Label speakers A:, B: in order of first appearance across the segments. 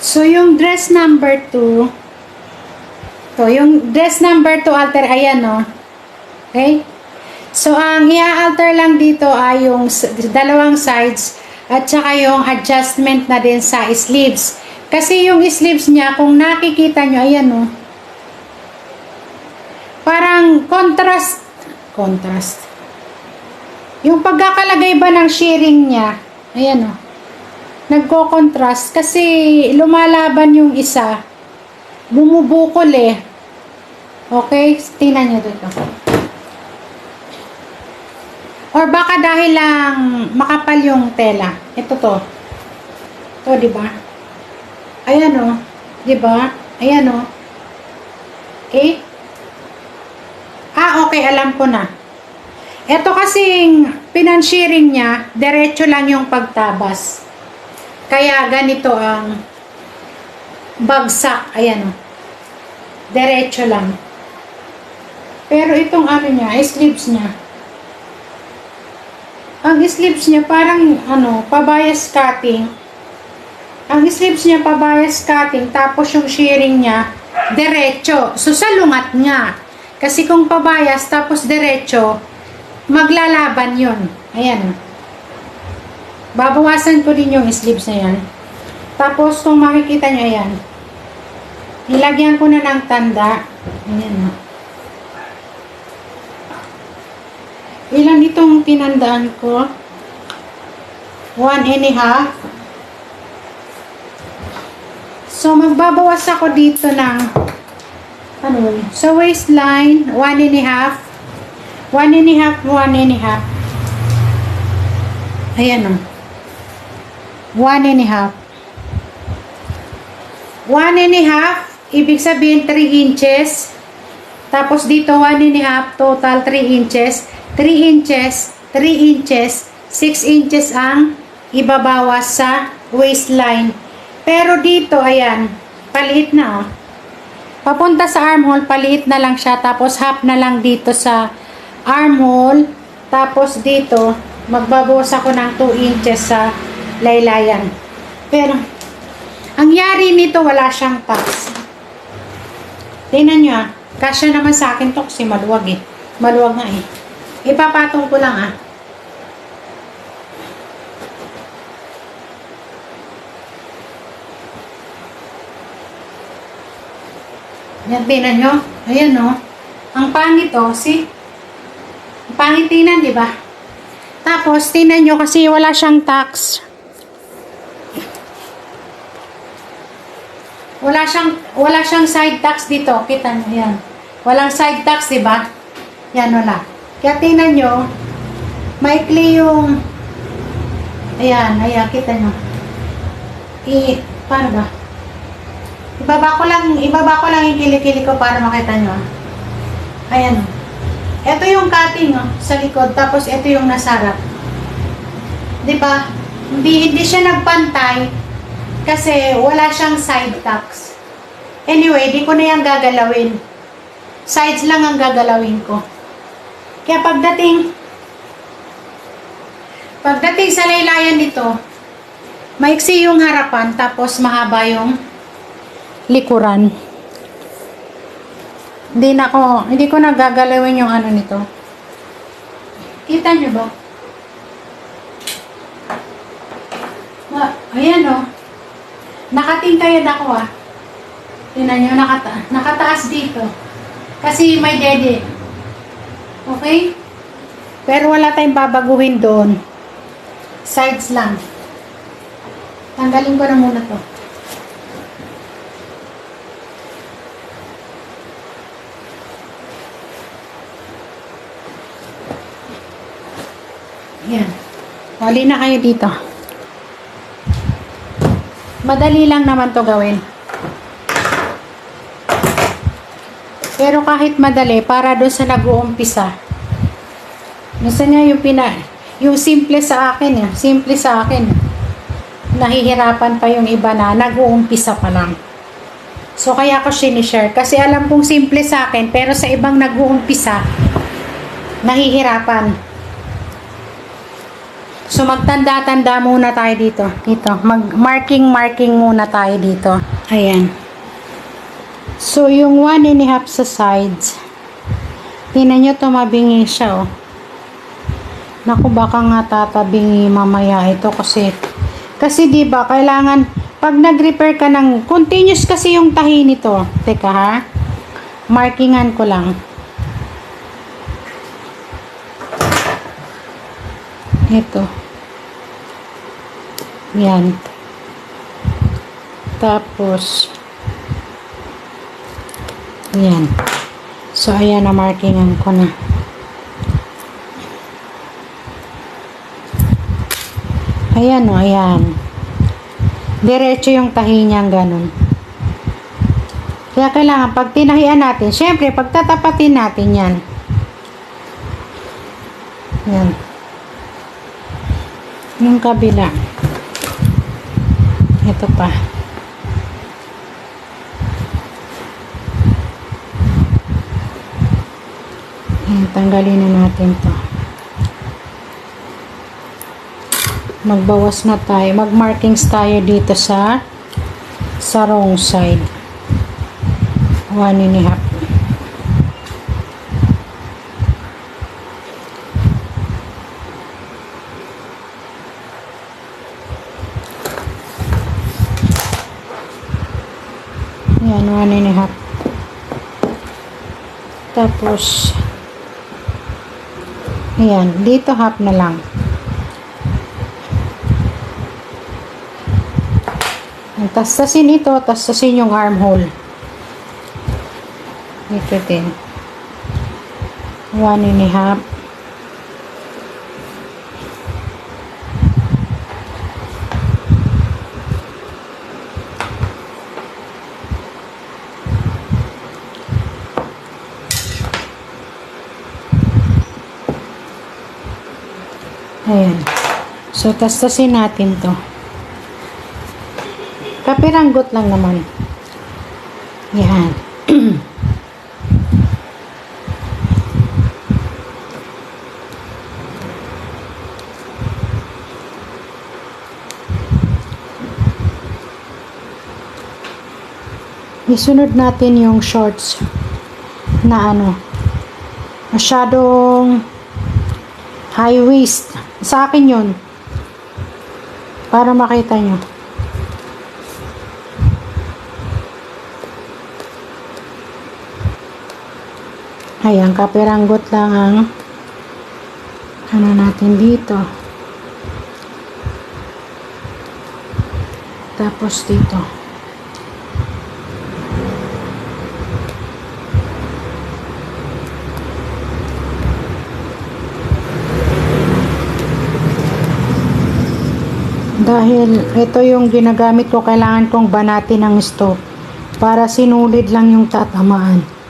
A: So, yung dress number 2, yung dress number 2 alter, ayan, no? Okay? So, ang i-alter lang dito ay yung dalawang sides at saka yung adjustment na din sa sleeves. Kasi yung sleeves niya, kung nakikita nyo, ayan, no? Parang contrast. Yung pagkakalagay ba ng shirring niya, ayan, no? Nagko-contrast kasi lumalaban yung isa. Bumubukol eh. Okay? Tingnan nyo dito. Or baka dahil lang makapal yung tela. Ito to. Ito, di ba? Ayan o. Di ba? Ayan o. Okay? Okay. Alam ko na. Ito kasing pinanshearing niya, diretso lang yung pagtabas. Kaya ganito ang bagsak. Ayan o. Diretso lang. Pero itong ano niya, sleeves niya. Ang sleeves niya parang pabayas cutting. Ang sleeves niya pabayas cutting, tapos yung shirring niya diretso. So salungat nga. Kasi kung pabayas tapos diretso, maglalaban 'yon. Ayan. Babawasan ko din yung sleeves na yan. Tapos kung makikita niyo ayan. Nilagyan ko na ng tanda. Ayan. Ilan itong tinandaan ko? 1.5. So, magbabawas ako dito ng sa waistline, 1.5. 1.5. Ayan o. 1.5. 1.5, ibig sabihin 3 inches. Tapos dito 1.5, total 3 inches. 3 inches, 3 inches, 6 inches ang ibabawas sa waistline. Pero dito, ayan, paliit na, oh. Papunta sa armhole, paliit na lang siya. Tapos half na lang dito sa armhole. Tapos dito, magbabawas ako ng 2 inches sa laylayan. Pero, ang yari nito, wala siyang tax. Tingnan nyo, kasya naman sa akin to kasi maluwag eh. Maluwag nga eh. Ipapatong ko lang Yan, tingnan nyo. Ayan o. Ang pangit o. See? Ang pangit tingnan, di ba? Tapos, tingnan nyo kasi wala siyang tax. Wala siyang side tax dito. Kita nyo, yan. Walang side tax, di ba? Yan, wala. Kaya tingnan nyo, maikli yung, ayan, kita nyo. Paano ba? Ibaba ko lang yung kilikili ko para makita nyo. Ayan. Ito yung cutting sa likod, tapos ito yung nasarap. Diba? Hindi siya nagpantay kasi wala siyang side tax. Anyway, di ko na yan gagalawin. Sides lang ang gagalawin ko. Kaya pagdating sa laylayan nito, maiksi yung harapan, tapos mahaba yung likuran. Hindi ko nagagalawin yung ano nito. Kita nyo ba? Ayan o. Nakatingkayad ako Tingnan nyo, nakataas dito. Kasi may dede. Okay? Pero wala tayong babaguhin doon. Sides lang. Tanggalin ko na muna to. Yan. Hali na kayo dito. Madali lang naman to gawin. Pero kahit madali, para doon sa nag-uumpisa. Minsan nga yung simple sa akin simple sa akin. Nahihirapan pa yung iba na nag-uumpisa pa lang. So kaya ko sinishare. Kasi alam kong simple sa akin, pero sa ibang nag-uumpisa, nahihirapan. So, magtanda-tanda muna tayo dito. Dito. Mag-marking muna tayo dito. Ayan. So, yung 1.5 sa sides. Tingnan nyo, tumabingi siya, oh. Naku, baka nga tatabingi mamaya ito kasi diba, kailangan, pag nag-repair ka ng, continuous kasi yung tahi nito. Teka ha. Markingan ko lang. Ito. Yan. Tapos, yan. So, ayan na, markingan ko na. Ayan o, ayan. Diretso yung tahi niyang ganun. Kaya kailangan, pag tinahian natin, syempre, pagtatapatin natin yan. Yan. Yung kabila. Ito pa. Ayan, tanggalin na natin to. Magbawas na tayo. Mag-markings tayo dito sa wrong side. 1.5. Yan, 1.5. Tapos, ayan, dito half na lang. Tastasin ito, tastasin yung armhole. Ito din. 1.5. Ayan. So, tastasin natin to. Kapiranggot lang naman. Yan. Isunod natin yung shorts na masyadong high waist. Sa akin yun. Para makita nyo. Ayan, kapiranggot lang ang natin dito. Tapos dito. Dahil ito yung ginagamit ko, kailangan kong banatin ng stove para sinulid lang yung tatamaan.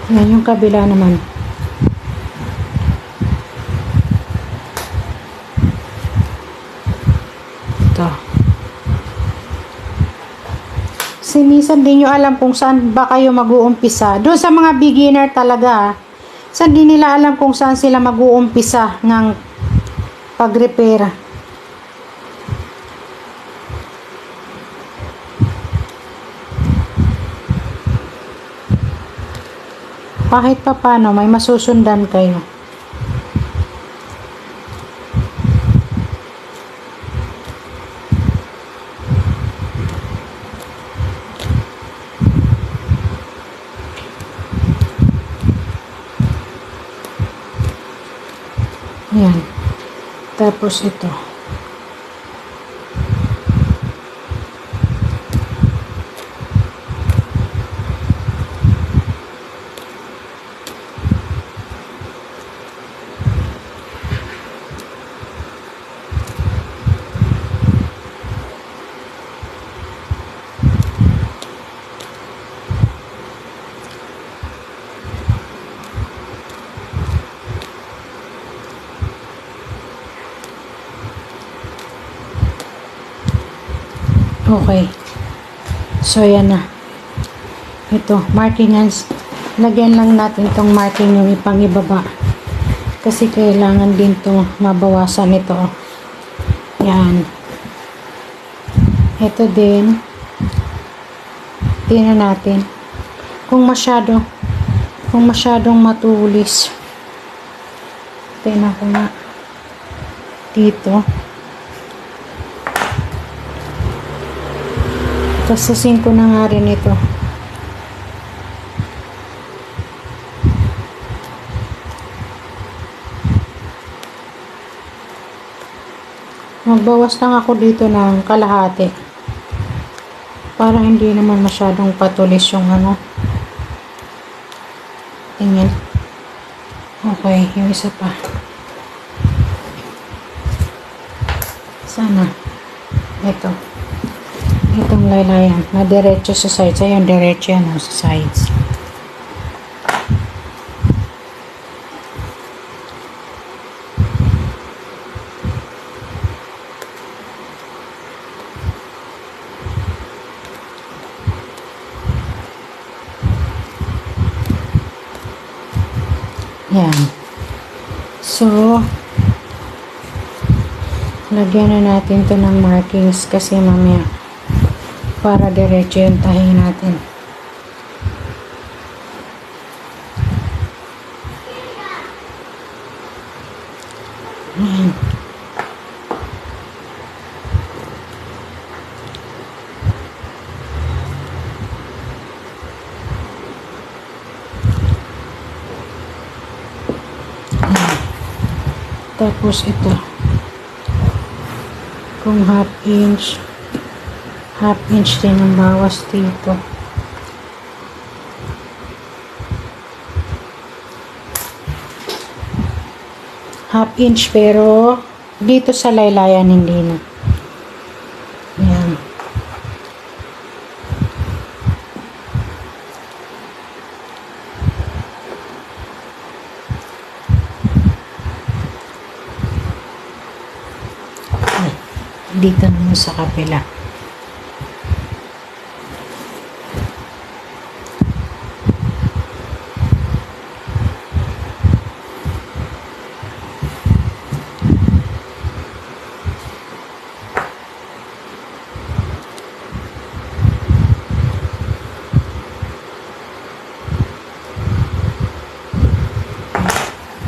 A: Yan yung kabila naman. Ito. Kasi minsan din nyo alam kung saan ba kayo mag-uumpisa. Doon sa mga beginner talaga, saan din nila alam kung saan sila mag-uumpisa ng pag-repair. Kahit pa paano, may masusundan kayo. Yan. Tapos ito. Okay. So, yan na. Ito, markingans. Lagyan lang natin tong marking yung ipang ibaba. Kasi kailangan din to mabawasan ito. Yan. Ito din. Tingnan natin. Kung masyadong matulis. Tingnan ko nga. Dito. Tasasin ko na nga rin ito. Magbawas lang ako dito ng kalahati. Para hindi naman masyadong patulis yung ano. Tingin. Okay, yung isa pa. Sana. Ito. Itong laylayan. Na diretso sa sides. Ayun, diretso yan sa sides. Yan. So, lagyan na natin to ng markings kasi mamaya para diretso yung tahi natin. Yan. Tapos ito. Kung half inch din ang bawas dito. Half inch pero dito sa laylayan hindi na. Yan. Dito naman sa kapila.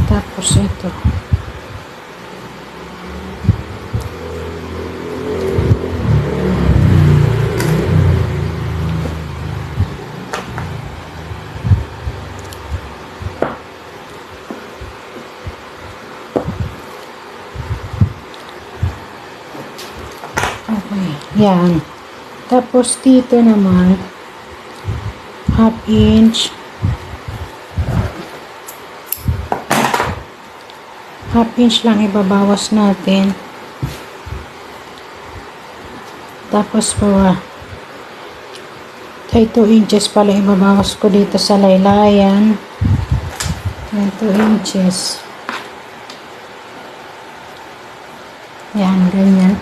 A: Tapos ito. Okay, yan. Tapos dito naman, half inch lang ibabawas natin. Tapos ay 2 inches pala ibabawas ko dito sa laylayan. 2 inches. Yan, ganyan.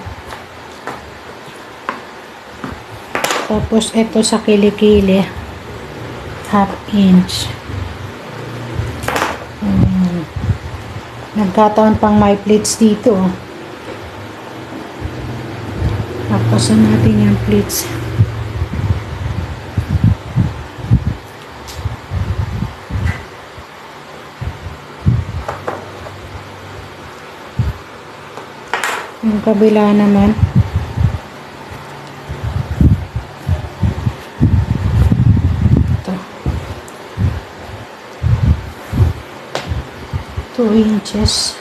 A: Tapos, ito sa kilikili, half inch. Nagkataon pang may pleats dito. Tapusin natin yung pleats. Yung kabila naman. Ito. 2 inches.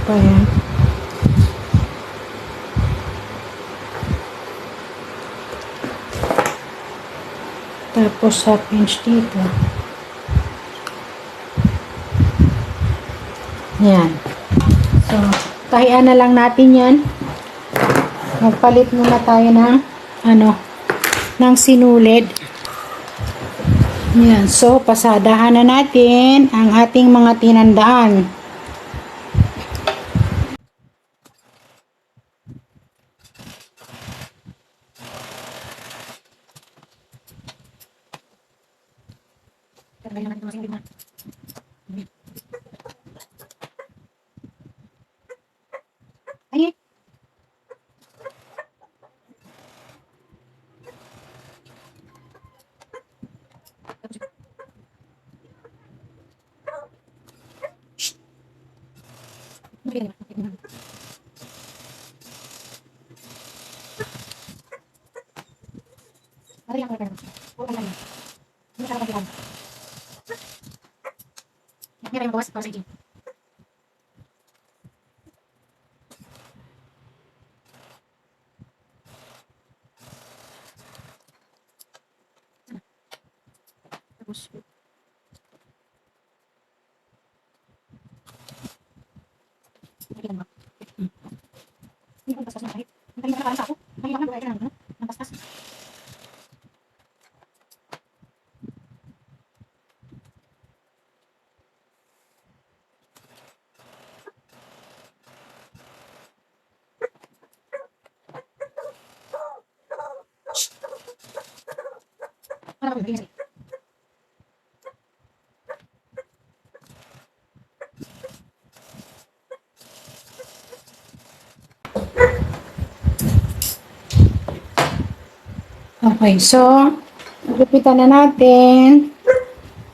A: Pa yan. Tapos half inch dito. Yan. So, tahian na lang natin yan. Magpalit muna tayo ng ng sinulid. Yan. So, pasadahan na natin ang ating mga tinandaan. Ay. Okay, so gupitan na natin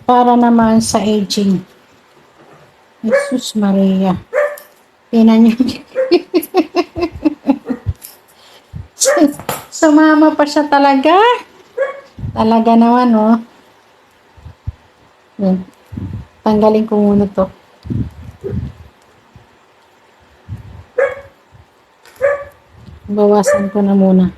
A: para naman sa aging. Jesus Maria. Tingnan niyo. Sumama pa siya talaga. Talaga naman, oh. Yan. Tanggalin ko muna to. Bawasan ko na muna.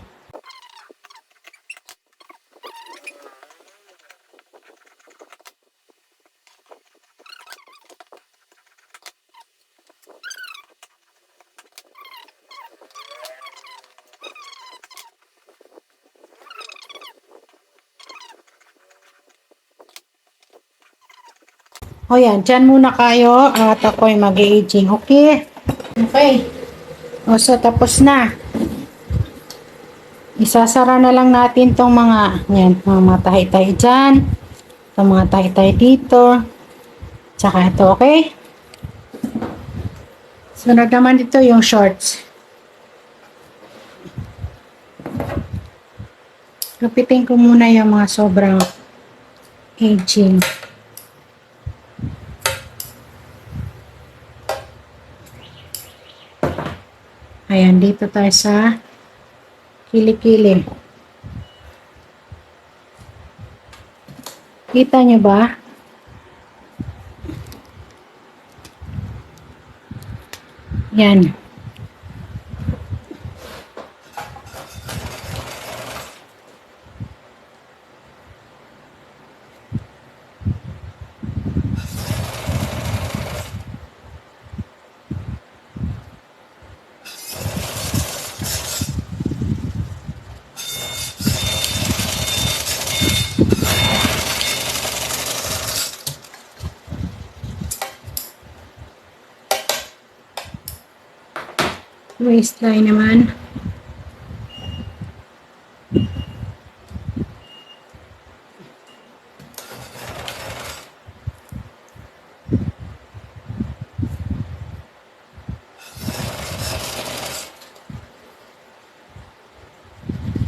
A: O yan, dyan muna kayo at ako'y mag-aging. Okay? Okay. O so, tapos na. Isasara na lang natin tong mga, yan, mga tahi-tahi dyan. Itong mga tahi-tahi dito. Tsaka ito, okay? Sunod naman dito yung shorts. Kapitin ko muna yung mga sobrang aging. Ayan, dito tayo sa kilikili. Kita nyo ba? Yan. Waistline naman.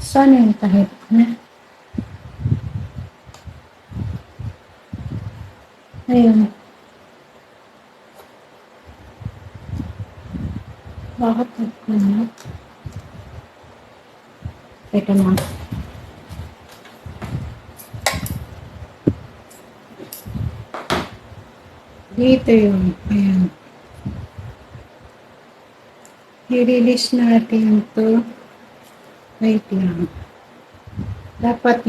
A: Sana yung tahit na. Ayun. Bakit ano? Teka lang. Dito yun. Ayan. I-release natin to. Wait lang. Dapat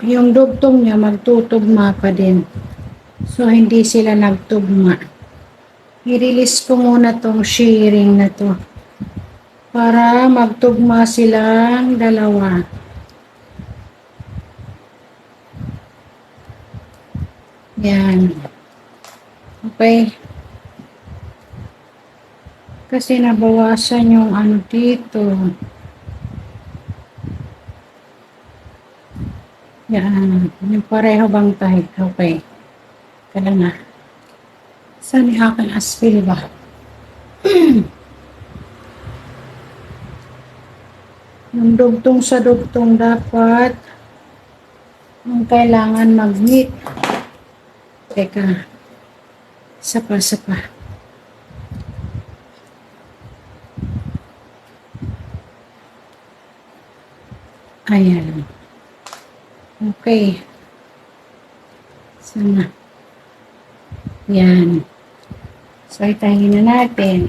A: yung dugtong niya magtutugma pa din. So, hindi sila nagtugma. I-release ko muna tong sharing na to para magtugma silang dalawa. Yan. Okay. Kasi nabawasan yung ano dito. Yan. Yung pareho bang tayo? Okay. Kaya na. Saan yung aking aspil ba? Yung dugtong sa dugtong dapat ang kailangan mag-meet. Teka. Isa pa. Ayan. Okay. Sana. Yan. So, itahin na natin.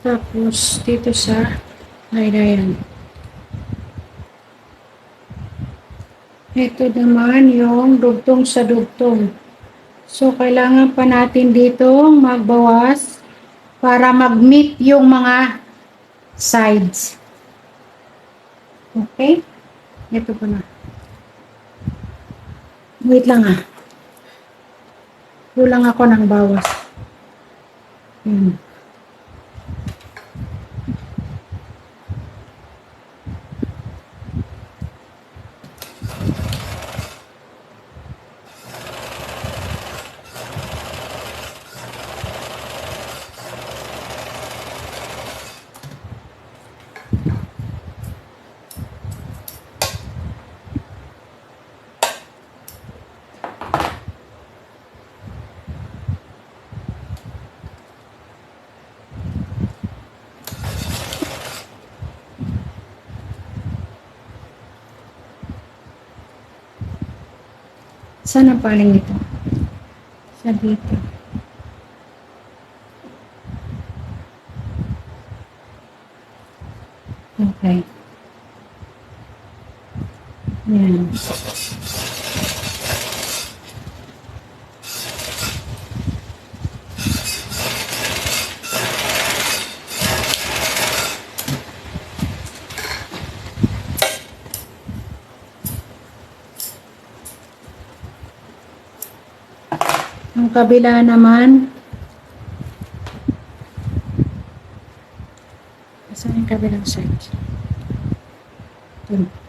A: Tapos, dito sa ayan. Ito naman yung dugtong sa dugtong. So, kailangan pa natin dito magbawas para mag-meet yung mga sides. Okay? Ito pa na. Wait lang ah. Kulang ako ng bawas. Saan ang paling ito? Sa dito. Okay. Yan. Ang kabila naman, saan yung kabilang side? Ito.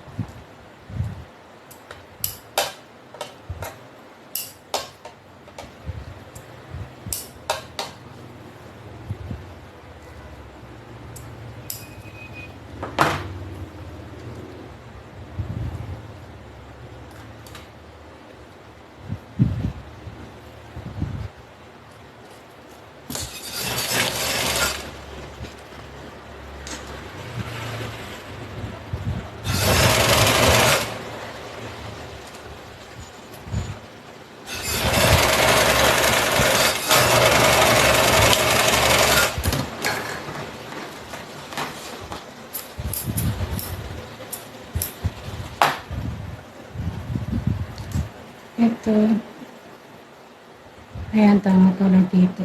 A: Ito. Ayan, tama pala dito.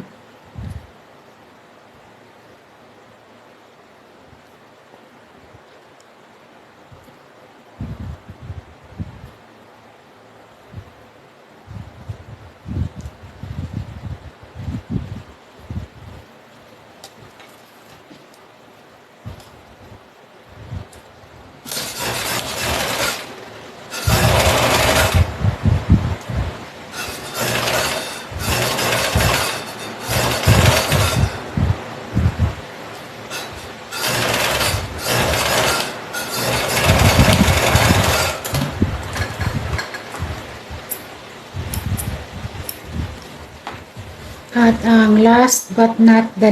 A: At ang last but not the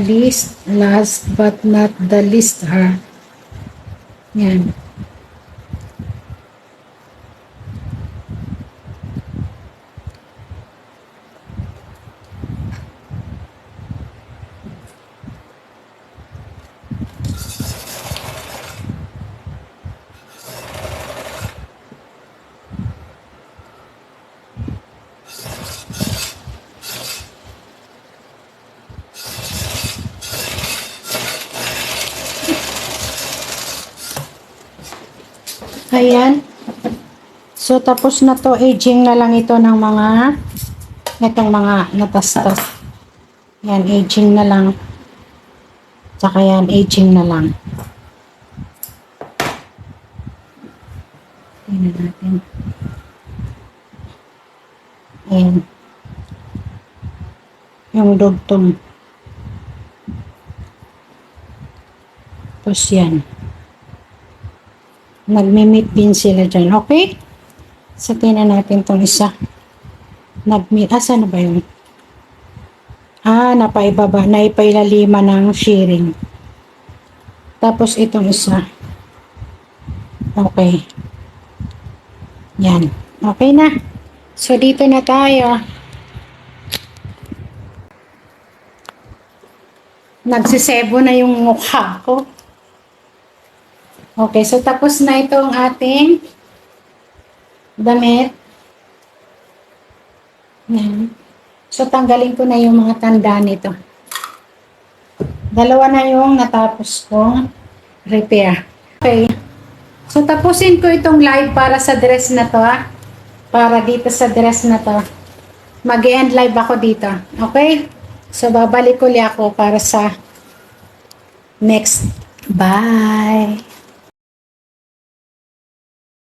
A: least are, yan. Ayan. So, tapos na to. Aging na lang ito ng mga itong mga natastas. Yan, aging na lang. Tsaka yan, aging na lang. Tingnan natin. Ayan. Yung dugtong. Tapos yan. Nagmi-meet din sila dyan. Okay? So, tingnan natin itong isa. Nag-meet. Asa na ba yun? Napaibaba. Naipailalima ng sharing. Tapos itong isa. Okay. Yan. Okay na. So, dito na tayo. Nagsisebo na yung mukha ko. Okay, so tapos na itong ating damit. Yan. So, tanggalin ko na yung mga tanda nito. Dalawa na yung natapos kong repair. Okay. So, tapusin ko itong live para sa dress na to, Para dito sa dress na to. Mag-end live ako dito. Okay? So, babalik ulit ako para sa next. Bye!